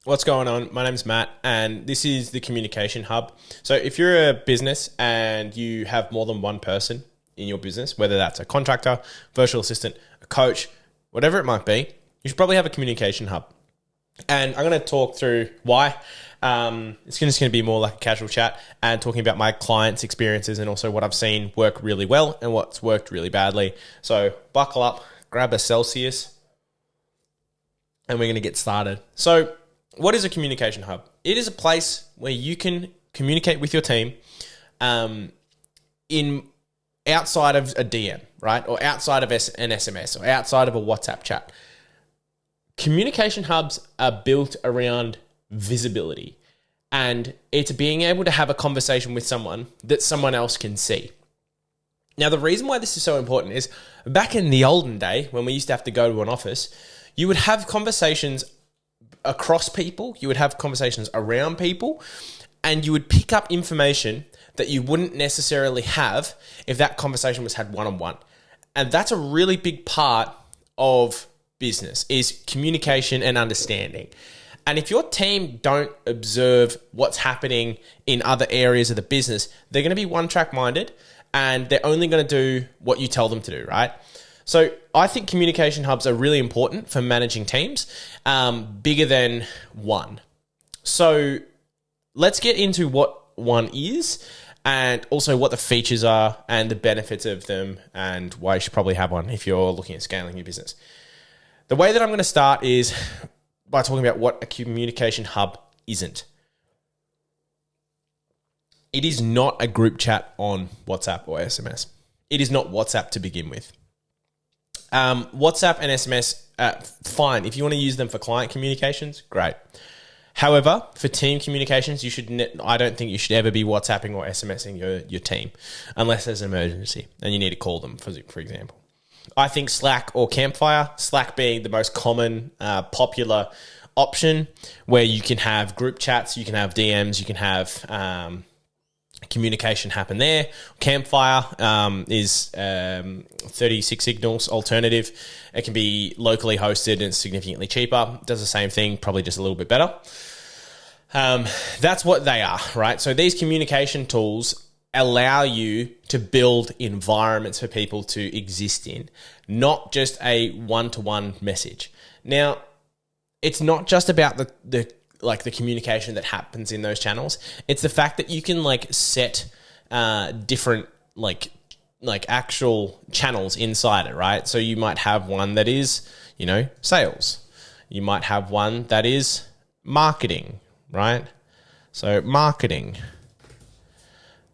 What's going on? My name's Matt, and this is the Communication Hub. So if you're a business and you have more than one person in your business, whether that's a contractor, virtual assistant, a coach, whatever it might be, you should probably have a communication hub. And I'm going to talk through why. It's just going to be more like a casual chat and talking about my clients' experiences and also what I've seen work really well and what's worked really badly. So buckle up, grab a Celsius, and we're going to get started. So what is a communication hub? It is a place where you can communicate with your team in outside of a DM, right? Or outside of an SMS or outside of a WhatsApp chat. Communication hubs are built around visibility, and it's being able to have a conversation with someone that someone else can see. Now, the reason why this is so important is back in the olden day when we used to have to go to an office, you would have conversations across people, you would have conversations around people, and you would pick up information that you wouldn't necessarily have if that conversation was had one-on-one. And that's a really big part of business, is communication and understanding. And if your team don't observe what's happening in other areas of the business, they're going to be one-track minded and they're only going to do what you tell them to do, right? So I think communication hubs are really important for managing teams, bigger than one. So let's get into what one is and also what the features are and the benefits of them and why you should probably have one if you're looking at scaling your business. The way that I'm going to start is by talking about what a communication hub isn't. It is not a group chat on WhatsApp or SMS. It is not WhatsApp to begin with. WhatsApp and SMS, fine. If you want to use them for client communications, great. However, for team communications, I don't think you should ever be WhatsApping or SMSing your team unless there's an emergency and you need to call them, for example. I think Slack or Campfire, Slack being the most common, popular option where you can have group chats, you can have DMs, you can have communication happen there. Campfire is 36 signals alternative. It can be locally hosted and it's significantly cheaper. It does the same thing, probably just a little bit better. That's what they are, right? So these communication tools allow you to build environments for people to exist in, not just a one-to-one message. Now, it's not just about the communication that happens in those channels. It's the fact that you can set different actual channels inside it, right? So you might have one that is, sales. You might have one that is marketing, right? So marketing.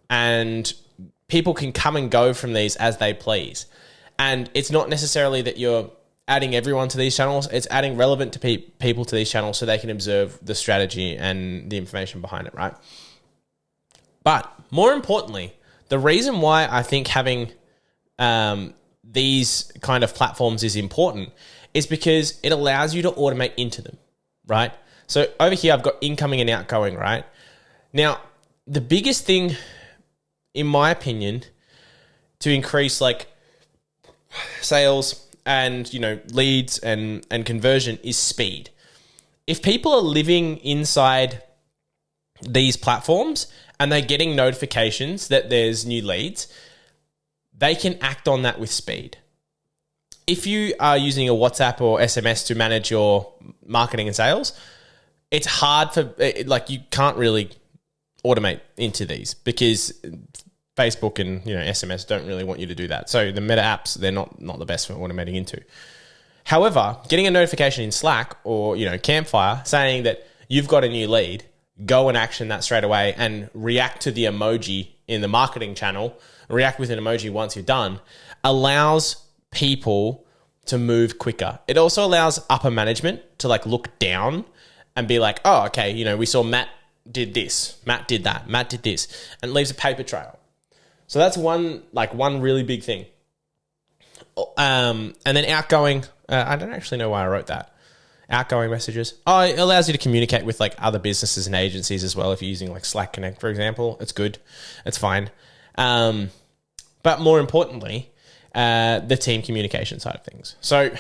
And people can come and go from these as they please. And it's not necessarily that you're adding everyone to these channels. It's adding relevant to people to these channels so they can observe the strategy and the information behind it, right? But more importantly, the reason why I think having these kind of platforms is important is because it allows you to automate into them, right? So over here, I've got incoming and outgoing, right? Now, the biggest thing, in my opinion, to increase sales and leads and conversion is speed. If people are living inside these platforms and they're getting notifications that there's new leads, they can act on that with speed. If you are using a WhatsApp or SMS to manage your marketing and sales, it's hard you can't really automate into these because Facebook and SMS don't really want you to do that. So the meta apps, they're not the best for automating into. However, getting a notification in Slack or Campfire saying that you've got a new lead, go and action that straight away and react to the emoji in the marketing channel, react with an emoji once you're done, allows people to move quicker. It also allows upper management to look down and be like, oh, okay, we saw Matt did this, Matt did that, Matt did this, and it leaves a paper trail. So that's one really big thing. And then outgoing, I don't actually know why I wrote that. Outgoing messages. Oh, it allows you to communicate with other businesses and agencies as well. If you're using Slack Connect, for example, it's good. It's fine. But more importantly, the team communication side of things. So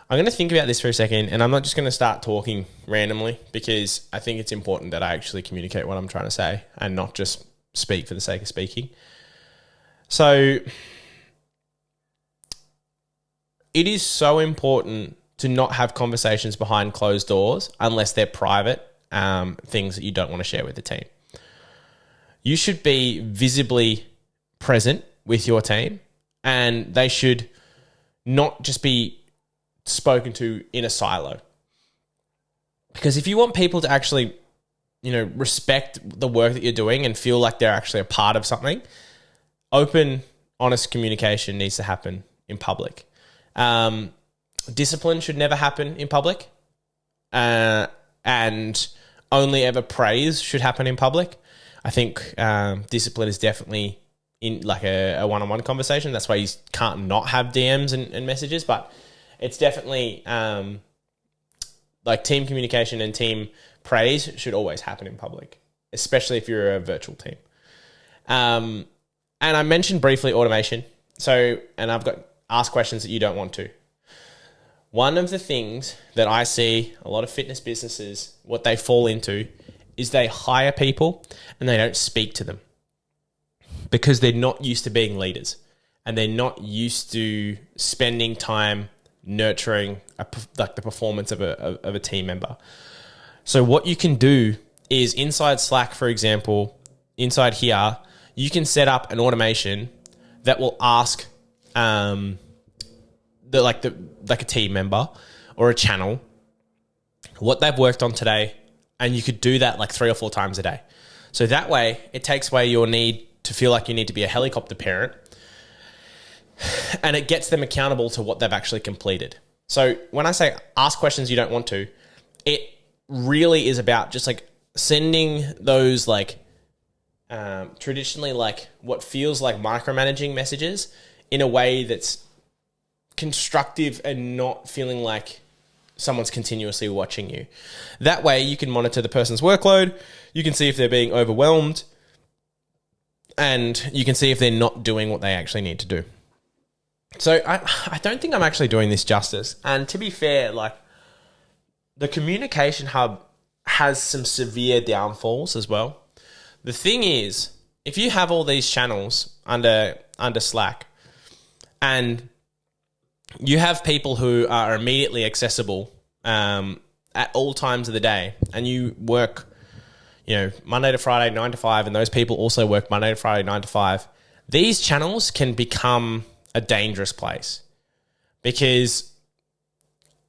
I'm going to think about this for a second, and I'm not just going to start talking randomly, because I think it's important that I actually communicate what I'm trying to say and not just speak for the sake of speaking. So it is so important to not have conversations behind closed doors unless they're private things that you don't want to share with the team. You should be visibly present with your team, and they should not just be spoken to in a silo. Because if you want people to actually, respect the work that you're doing and feel like they're actually a part of something, open, honest communication needs to happen in public. Discipline should never happen in public. And only ever praise should happen in public. I think discipline is definitely in like a one-on-one conversation. That's why you can't not have DMs and messages, but it's definitely like team communication and team praise should always happen in public, especially if you're a virtual team. And I mentioned briefly automation. And I've got ask questions that you don't want to. One of the things that I see a lot of fitness businesses, what they fall into is they hire people and they don't speak to them because they're not used to being leaders and they're not used to spending time nurturing the performance of a team member. So what you can do is inside Slack, for example, inside here, you can set up an automation that will ask like a team member or a channel what they've worked on today, and you could do that like 3 or 4 times a day. So that way it takes away your need to feel like you need to be a helicopter parent, and it gets them accountable to what they've actually completed. So when I say ask questions you don't want to, it really is about just like sending those like traditionally like what feels like micromanaging messages in a way that's constructive and not feeling like someone's continuously watching you. That way you can monitor the person's workload, you can see if they're being overwhelmed, and you can see if they're not doing what they actually need to do. So I don't think I'm actually doing this justice. And to be fair, like the communication hub has some severe downfalls as well. The thing is, if you have all these channels under Slack and you have people who are immediately accessible at all times of the day, and you work, Monday to Friday, 9 to 5, and those people also work Monday to Friday, 9 to 5, these channels can become a dangerous place because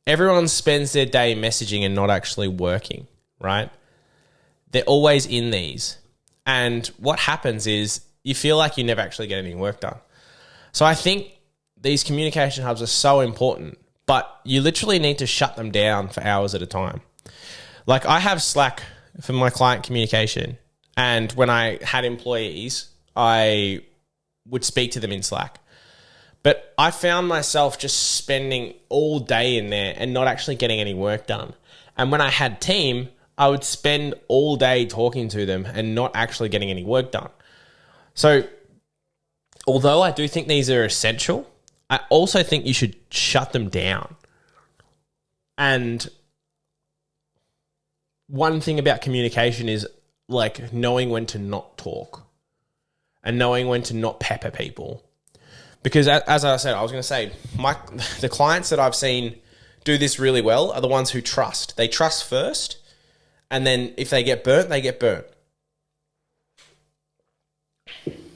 everyone spends their day messaging and not actually working, right? They're always in these. And what happens is you feel like you never actually get any work done. So I think these communication hubs are so important, but you literally need to shut them down for hours at a time. Like I have Slack for my client communication, and when I had employees, I would speak to them in Slack. But I found myself just spending all day in there and not actually getting any work done. And when I had team, I would spend all day talking to them and not actually getting any work done. So although I do think these are essential, I also think you should shut them down. And one thing about communication is like knowing when to not talk and knowing when to not pepper people. Because as I said, I was going to say, the clients that I've seen do this really well are the ones who trust. They trust first, and then if they get burnt, they get burnt.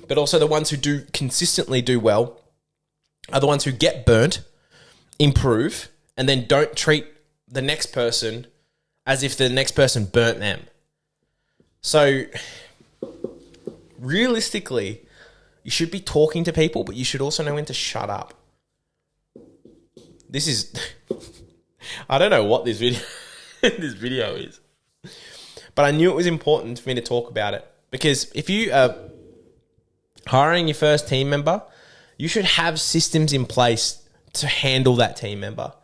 But also the ones who do consistently do well are the ones who get burnt, improve, and then don't treat the next person as if the next person burnt them. So realistically, you should be talking to people, but you should also know when to shut up. This is... I don't know what this video is. But I knew it was important for me to talk about it. Because if you are hiring your first team member, you should have systems in place to handle that team member.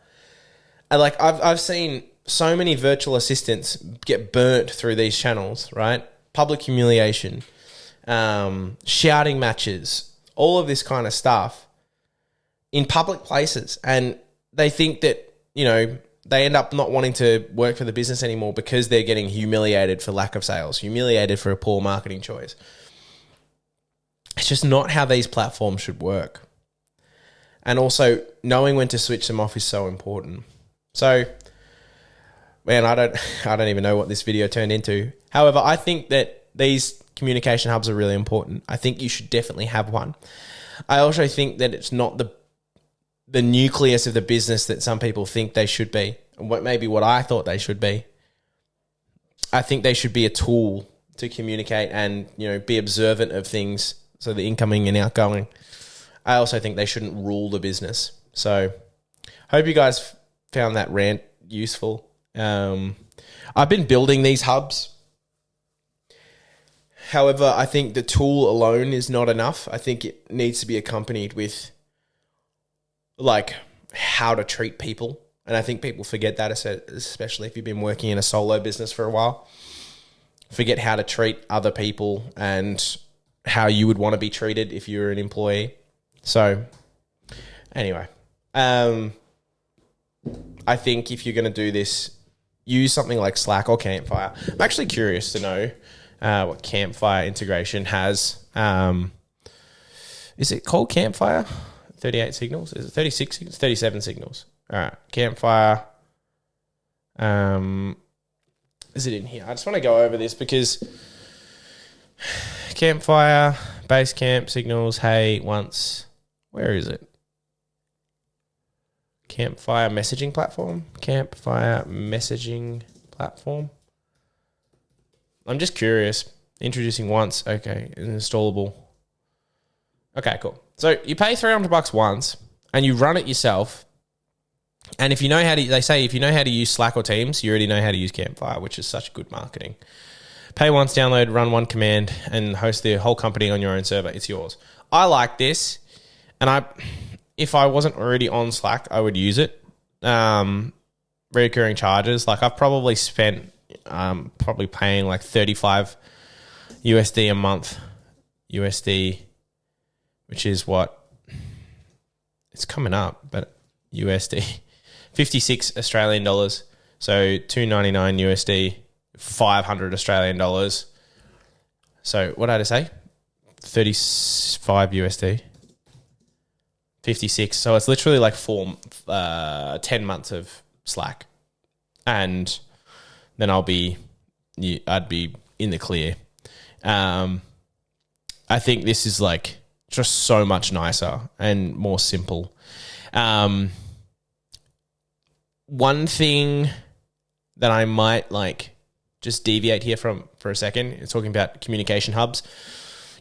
And like I've seen so many virtual assistants get burnt through these channels, right? Public humiliation, shouting matches, all of this kind of stuff in public places. And they think that, they end up not wanting to work for the business anymore because they're getting humiliated for lack of sales, humiliated for a poor marketing choice. It's just not how these platforms should work. And also, knowing when to switch them off is so important. So, man, I don't even know what this video turned into. However, I think that these communication hubs are really important. I think you should definitely have one. I also think that it's not the nucleus of the business that some people think they should be, and what I thought they should be. I think they should be a tool to communicate and, be observant of things, so the incoming and outgoing. I also think they shouldn't rule the business. So, hope you guys found that rant useful. I've been building these hubs. However, I think the tool alone is not enough. I think it needs to be accompanied with how to treat people. And I think people forget that, especially if you've been working in a solo business for a while. Forget how to treat other people and how you would want to be treated if you're an employee. So, anyway, I think if you're going to do this, use something like Slack or Campfire. I'm actually curious to know what Campfire integration has. Is it called Campfire? 38 signals? Is it 36 signals? 37 signals. All right, Campfire. Is it in here? I just want to go over this because Campfire, Basecamp, signals, hey, once. Where is it? Campfire messaging platform? Campfire messaging platform. I'm just curious. Introducing once. Okay. Installable. Okay, cool. So you pay $300 once and you run it yourself. And if you know how to, they say if you know how to use Slack or Teams, you already know how to use Campfire, which is such good marketing. Pay once, download, run one command, and host the whole company on your own server. It's yours. I like this. And if I wasn't already on Slack, I would use it. Recurring charges. I've probably spent probably paying like 35 USD a month. USD, which is what it's coming up, but USD 56 Australian dollars. So $2.99 USD, 500 Australian dollars. So what did I say? 35 USD. 56. So it's literally like 10 months of Slack. And then I'd be in the clear. I think this is just so much nicer and more simple. One thing that I might just deviate here from for a second is talking about communication hubs.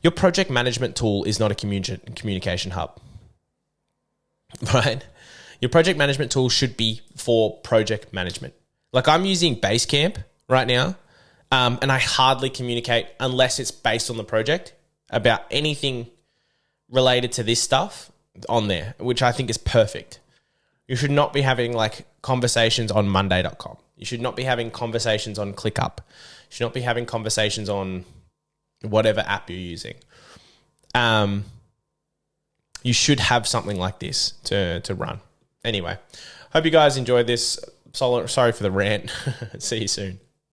Your project management tool is not a communication hub, right? Your project management tool should be for project management. I'm using Basecamp right now, and I hardly communicate unless it's based on the project about anything related to this stuff on there, which I think is perfect. You should not be having conversations on Monday.com. You should not be having conversations on ClickUp. You should not be having conversations on whatever app you're using. You should have something like this to run. Anyway, hope you guys enjoyed this. Sorry for the rant. See you soon.